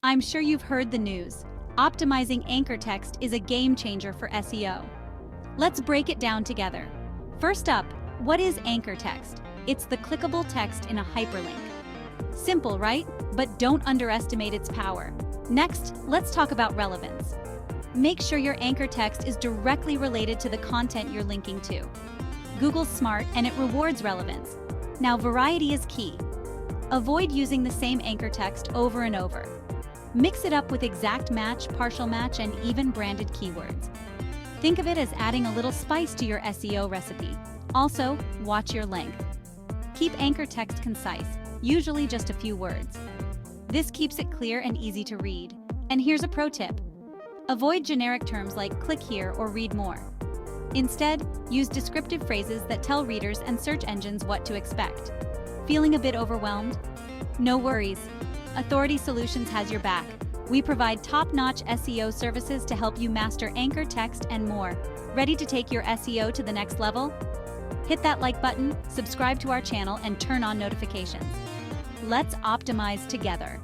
I'm sure you've heard the news. Optimizing anchor text is a game changer for SEO. Let's break it down together. First up, what is anchor text? It's the clickable text in a hyperlink. Simple, right? But don't underestimate its power. Next, let's talk about relevance. Make sure your anchor text is directly related to the content you're linking to. Google's smart and it rewards relevance. Now, variety is key. Avoid using the same anchor text over and over. Mix it up with exact match, partial match, and even branded keywords. Think of it as adding a little spice to your SEO recipe. Also, watch your length. Keep anchor text concise, usually just a few words. This keeps it clear and easy to read. And here's a pro tip. Avoid generic terms like click here or read more. Instead, use descriptive phrases that tell readers and search engines what to expect. Feeling a bit overwhelmed? No worries. Authority Solutions has your back. We provide top-notch SEO services to help you master anchor text and more. Ready to take your SEO to the next level? Hit that like button, subscribe to our channel, and turn on notifications. Let's optimize together.